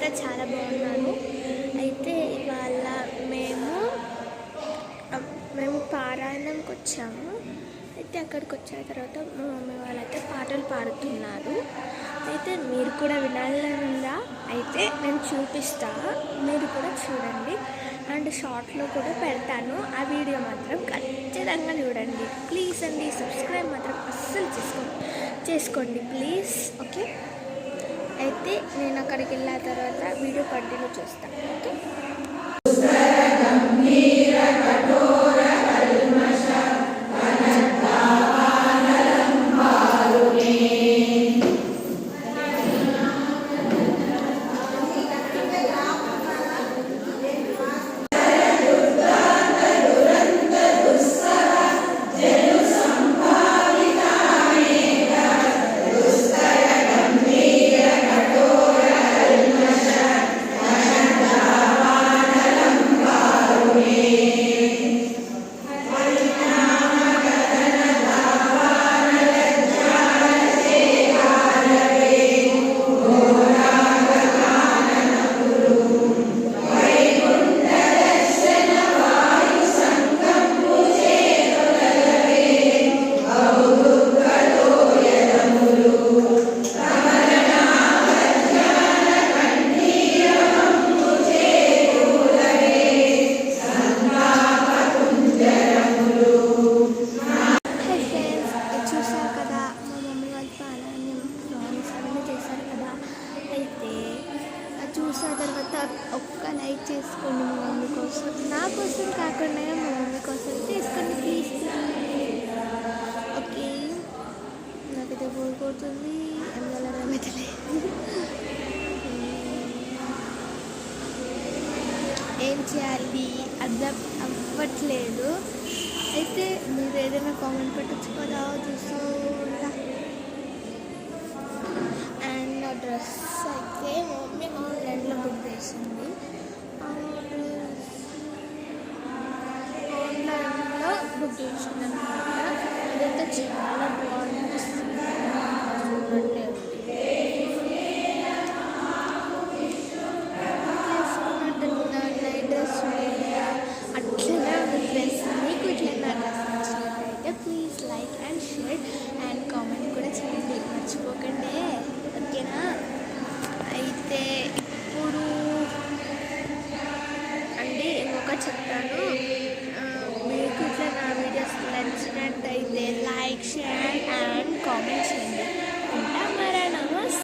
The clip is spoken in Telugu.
నేనైతే చాలా బాగున్నాను. అయితే ఇవాళ మేము మేము పారాయణంకి వచ్చాము. అయితే అక్కడికి వచ్చిన తర్వాత మా మమ్మీ వాళ్ళైతే పాటలు పాడుతున్నారు. అయితే మీరు కూడా వినాలని ఉందా? అయితే నేను చూపిస్తా, మీరు కూడా చూడండి. అండ్ షార్ట్లో కూడా పెడతాను, ఆ వీడియో మాత్రం ఖచ్చితంగా చూడండి. ప్లీజ్ అండి, సబ్స్క్రైబ్ మాత్రం అస్సలు చేసుకోండి ప్లీజ్. ఓకే, అయితే నేను అక్కడికి వెళ్ళిన తర్వాత వీడియో కంటిన్యూ చేస్తాను. ఓకే. చూసిన తర్వాత ఒక్క లైక్ చేసుకోండి మా మమ్మీ కోసం, నా కోసం కాకుండా మా మమ్మీ కోసం చేసుకోండి ప్లీజ్. ఓకే, నాకైతే బోర్ కొడుతుంది, అయితే ఏం చేయాలి అర్థం అవ్వట్లేదు. అయితే మీరు ఏదైనా కామెంట్ పెట్టచ్చు కదా, చూస్తూ అండ్ నా డ్రెస్ అయితే మమ్మీ ఆన్లైన్లో బుక్ చేసింది. ఆన్లైన్లో బుక్ చేసింది అనమాట. అదైతే చాలా